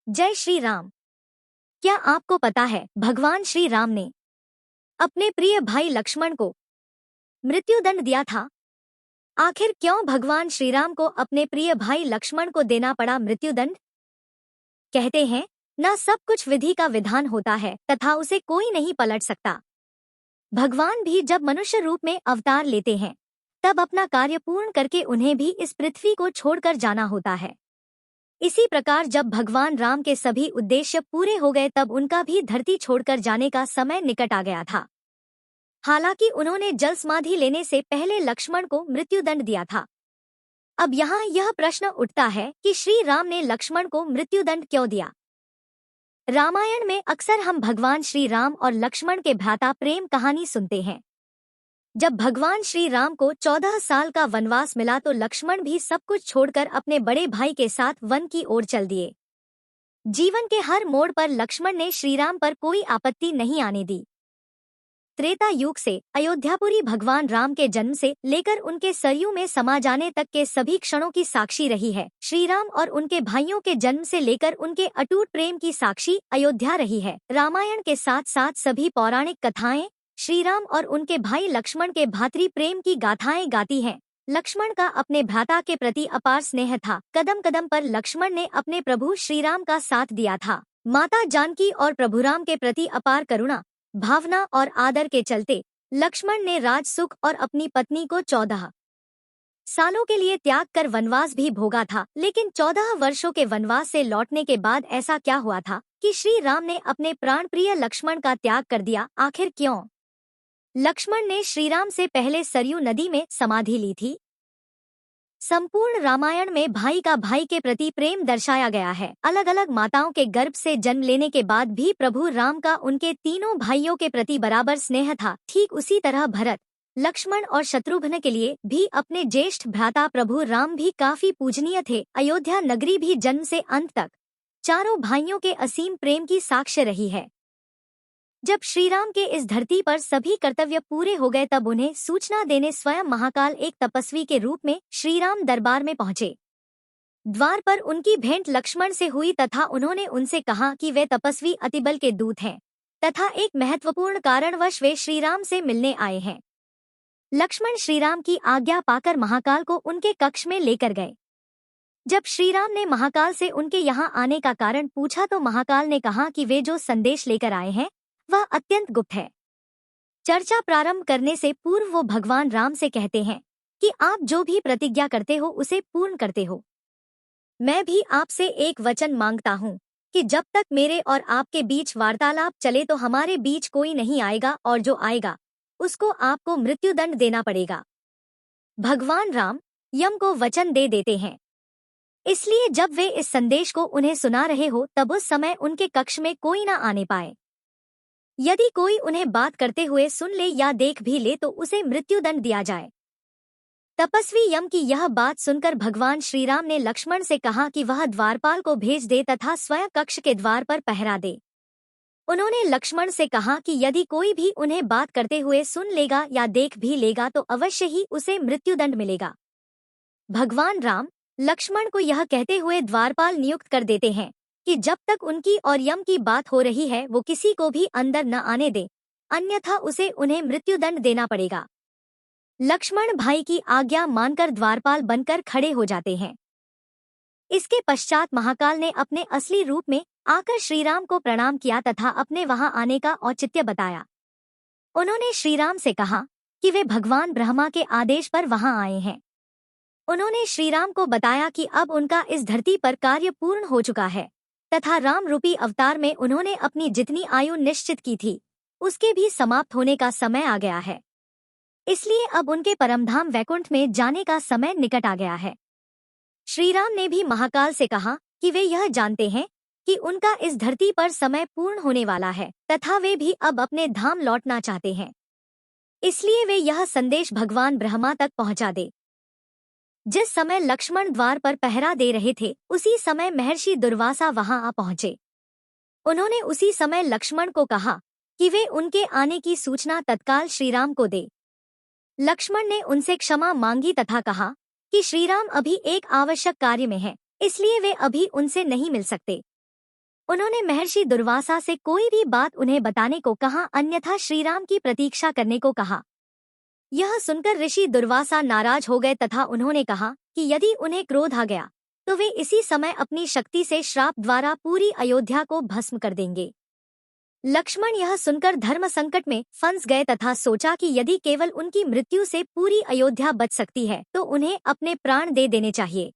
जय श्री राम। क्या आपको पता है भगवान श्री राम ने अपने प्रिय भाई लक्ष्मण को मृत्युदंड दिया था? आखिर क्यों भगवान श्री राम को अपने प्रिय भाई लक्ष्मण को देना पड़ा मृत्युदंड? कहते हैं न सब कुछ विधि का विधान होता है तथा उसे कोई नहीं पलट सकता। भगवान भी जब मनुष्य रूप में अवतार लेते हैं तब अपना कार्य पूर्ण करके उन्हें भी इस पृथ्वी को छोड़कर जाना होता है। इसी प्रकार जब भगवान राम के सभी उद्देश्य पूरे हो गए तब उनका भी धरती छोड़कर जाने का समय निकट आ गया था। हालांकि उन्होंने जल समाधि लेने से पहले लक्ष्मण को मृत्युदंड दिया था। अब यहाँ यह प्रश्न उठता है कि श्री राम ने लक्ष्मण को मृत्युदंड क्यों दिया? रामायण में अक्सर हम भगवान श्री राम और लक्ष्मण के भ्राता प्रेम कहानी सुनते हैं। जब भगवान श्री राम को 14 साल का वनवास मिला तो लक्ष्मण भी सब कुछ छोड़कर अपने बड़े भाई के साथ वन की ओर चल दिए। जीवन के हर मोड़ पर लक्ष्मण ने श्रीराम पर कोई आपत्ति नहीं आने दी। त्रेता युग से अयोध्यापुरी भगवान राम के जन्म से लेकर उनके सरयू में समा जाने तक के सभी क्षणों की साक्षी रही है। श्रीराम और उनके भाइयों के जन्म से लेकर उनके अटूट प्रेम की साक्षी अयोध्या रही है। रामायण के साथ साथ सभी पौराणिक कथाएं श्रीराम और उनके भाई लक्ष्मण के भातृ प्रेम की गाथाएं गाती हैं। लक्ष्मण का अपने भ्राता के प्रति अपार स्नेह था। कदम कदम पर लक्ष्मण ने अपने प्रभु श्रीराम का साथ दिया था। माता जानकी और प्रभु राम के प्रति अपार करुणा, भावना और आदर के चलते लक्ष्मण ने राज सुख और अपनी पत्नी को 14 सालों के लिए त्याग कर वनवास भी भोगा था। लेकिन 14 वर्षों के वनवास से लौटने के बाद ऐसा क्या हुआ था कि श्री राम ने अपने प्राण प्रिय लक्ष्मण का त्याग कर दिया? आखिर क्यों? लक्ष्मण ने श्रीराम से पहले सरयू नदी में समाधि ली थी। संपूर्ण रामायण में भाई का भाई के प्रति प्रेम दर्शाया गया है। अलग अलग माताओं के गर्भ से जन्म लेने के बाद भी प्रभु राम का उनके तीनों भाइयों के प्रति बराबर स्नेह था। ठीक उसी तरह भरत, लक्ष्मण और शत्रुघ्न के लिए भी अपने ज्येष्ठ भ्राता प्रभु राम भी काफी पूजनीय थे। अयोध्या नगरी भी जन्म से अंत तक चारों भाइयों के असीम प्रेम की साक्ष्य रही है। जब श्रीराम के इस धरती पर सभी कर्तव्य पूरे हो गए तब उन्हें सूचना देने स्वयं महाकाल एक तपस्वी के रूप में श्रीराम दरबार में पहुंचे। द्वार पर उनकी भेंट लक्ष्मण से हुई तथा उन्होंने उनसे कहा कि वे तपस्वी अतिबल के दूत हैं तथा एक महत्वपूर्ण कारणवश वे श्रीराम से मिलने आए हैं। लक्ष्मण श्रीराम की आज्ञा पाकर महाकाल को उनके कक्ष में लेकर गए। जब श्रीराम ने महाकाल से उनके यहाँ आने का कारण पूछा तो महाकाल ने कहा कि वे जो संदेश लेकर आए हैं वह अत्यंत गुप्त है। चर्चा प्रारंभ करने से पूर्व वो भगवान राम से कहते हैं कि आप जो भी प्रतिज्ञा करते हो उसे पूर्ण करते हो। मैं भी आपसे एक वचन मांगता हूँ कि जब तक मेरे और आपके बीच वार्तालाप चले तो हमारे बीच कोई नहीं आएगा और जो आएगा उसको आपको मृत्युदंड देना पड़ेगा। भगवान राम यम को वचन दे देते हैं। इसलिए जब वे इस संदेश को उन्हें सुना रहे हो तब उस समय उनके कक्ष में कोई न आने पाए। यदि कोई उन्हें बात करते हुए सुन ले या देख भी ले तो उसे मृत्युदंड दिया जाए। तपस्वी यम की यह बात सुनकर भगवान श्रीराम ने लक्ष्मण से कहा कि वह द्वारपाल को भेज दे तथा स्वयं कक्ष के द्वार पर पहरा दे। उन्होंने लक्ष्मण से कहा कि यदि कोई भी उन्हें बात करते हुए सुन लेगा या देख भी लेगा तो अवश्य ही उसे मृत्युदंड मिलेगा। भगवान राम लक्ष्मण को यह कहते हुए द्वारपाल नियुक्त कर देते हैं कि जब तक उनकी और यम की बात हो रही है वो किसी को भी अंदर न आने दे, अन्यथा उसे उन्हें मृत्युदंड देना पड़ेगा। लक्ष्मण भाई की आज्ञा मानकर द्वारपाल बनकर खड़े हो जाते हैं। इसके पश्चात महाकाल ने अपने असली रूप में आकर श्रीराम को प्रणाम किया तथा अपने वहां आने का औचित्य बताया। उन्होंने श्रीराम से कहा कि वे भगवान ब्रह्मा के आदेश पर वहां आए हैं। उन्होंने श्रीराम को बताया कि अब उनका इस धरती पर कार्य पूर्ण हो चुका है तथा राम रूपी अवतार में उन्होंने अपनी जितनी आयु निश्चित की थी उसके भी समाप्त होने का समय आ गया है। इसलिए अब उनके परमधाम वैकुंठ में जाने का समय निकट आ गया है। श्रीराम ने भी महाकाल से कहा कि वे यह जानते हैं कि उनका इस धरती पर समय पूर्ण होने वाला है तथा वे भी अब अपने धाम लौटना चाहते हैं। इसलिए वे यह संदेश भगवान ब्रह्मा तक पहुंचा दे। जिस समय लक्ष्मण द्वार पर पहरा दे रहे थे उसी समय महर्षि दुर्वासा वहां आ पहुंचे। उन्होंने उसी समय लक्ष्मण को कहा कि वे उनके आने की सूचना तत्काल श्रीराम को दे। लक्ष्मण ने उनसे क्षमा मांगी तथा कहा कि श्रीराम अभी एक आवश्यक कार्य में हैं, इसलिए वे अभी उनसे नहीं मिल सकते। उन्होंने महर्षि दुर्वासा से कोई भी बात उन्हें बताने को कहा, अन्यथा श्रीराम की प्रतीक्षा करने को कहा। यह सुनकर ऋषि दुर्वासा नाराज हो गए तथा उन्होंने कहा कि यदि उन्हें क्रोध आ गया तो वे इसी समय अपनी शक्ति से श्राप द्वारा पूरी अयोध्या को भस्म कर देंगे। लक्ष्मण यह सुनकर धर्म संकट में फंस गए तथा सोचा कि यदि केवल उनकी मृत्यु से पूरी अयोध्या बच सकती है तो उन्हें अपने प्राण दे देने चाहिए।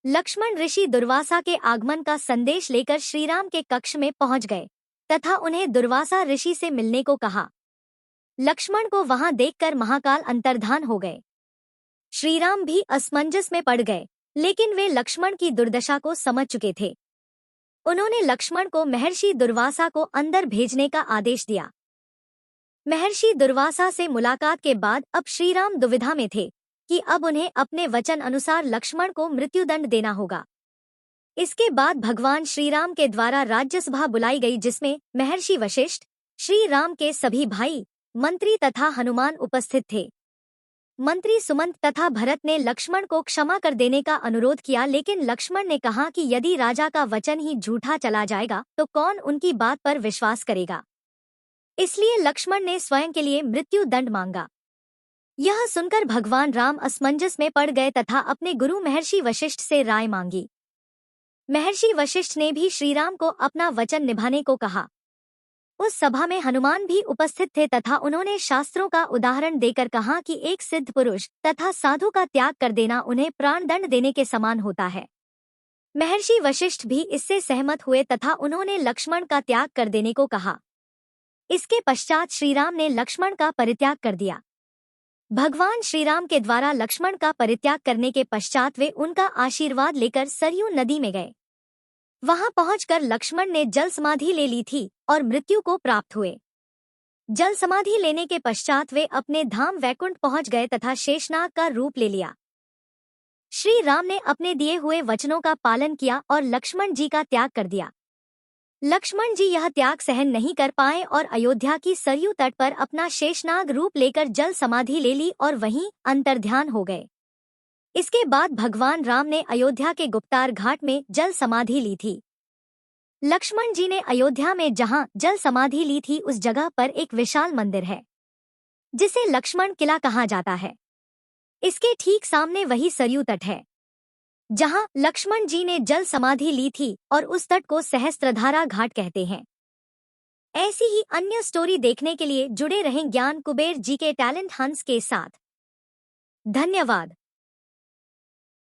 लक्ष्मण ऋषि दुर्वासा के आगमन का संदेश लेकर श्रीराम के कक्ष में पहुंच गए तथा उन्हें दुर्वासा ऋषि से मिलने को कहा। लक्ष्मण को वहां देखकर महाकाल अंतर्धान हो गए। श्रीराम भी असमंजस में पड़ गए, लेकिन वे लक्ष्मण की दुर्दशा को समझ चुके थे। उन्होंने लक्ष्मण को महर्षि दुर्वासा को अंदर भेजने का आदेश दिया। महर्षि दुर्वासा से मुलाकात के बाद अब श्रीराम दुविधा में थे कि अब उन्हें अपने वचन अनुसार लक्ष्मण को मृत्युदंड देना होगा। इसके बाद भगवान श्रीराम के द्वारा राज्यसभा बुलाई गई, जिसमें महर्षि वशिष्ठ, श्री राम के सभी भाई, मंत्री तथा हनुमान उपस्थित थे। मंत्री सुमंत तथा भरत ने लक्ष्मण को क्षमा कर देने का अनुरोध किया, लेकिन लक्ष्मण ने कहा कि यदि राजा का वचन ही झूठा चला जाएगा तो कौन उनकी बात पर विश्वास करेगा। इसलिए लक्ष्मण ने स्वयं के लिए मृत्यु दंड मांगा। यह सुनकर भगवान राम असमंजस में पड़ गए तथा अपने गुरु महर्षि वशिष्ठ से राय मांगी। महर्षि वशिष्ठ ने भी श्रीराम को अपना वचन निभाने को कहा। उस सभा में हनुमान भी उपस्थित थे तथा उन्होंने शास्त्रों का उदाहरण देकर कहा कि एक सिद्ध पुरुष तथा साधु का त्याग कर देना उन्हें प्राणदंड देने के समान होता है। महर्षि वशिष्ठ भी इससे सहमत हुए तथा उन्होंने लक्ष्मण का त्याग कर देने को कहा। इसके पश्चात श्रीराम ने लक्ष्मण का परित्याग कर दिया। भगवान श्रीराम के द्वारा लक्ष्मण का परित्याग करने के पश्चात वे उनका आशीर्वाद लेकर सरयू नदी में गए। वहां पहुंचकर लक्ष्मण ने जल समाधि ले ली थी और मृत्यु को प्राप्त हुए। जल समाधि लेने के पश्चात वे अपने धाम वैकुंठ पहुंच गए तथा शेषनाग का रूप ले लिया। श्री राम ने अपने दिए हुए वचनों का पालन किया और लक्ष्मण जी का त्याग कर दिया। लक्ष्मण जी यह त्याग सहन नहीं कर पाए और अयोध्या की सरयू तट पर अपना शेषनाग रूप लेकर जल समाधि ले ली और वहीं अंतर्ध्यान हो गए। इसके बाद भगवान राम ने अयोध्या के गुप्तार घाट में जल समाधि ली थी। लक्ष्मण जी ने अयोध्या में जहां जल समाधि ली थी उस जगह पर एक विशाल मंदिर है, जिसे लक्ष्मण किला कहा जाता है। इसके ठीक सामने वही सरयू तट है जहां लक्ष्मण जी ने जल समाधि ली थी और उस तट को सहस्त्रधारा घाट कहते हैं। ऐसी ही अन्य स्टोरी देखने के लिए जुड़े रहें ज्ञान कुबेर जी के टैलेंट हंट्स के साथ। धन्यवाद।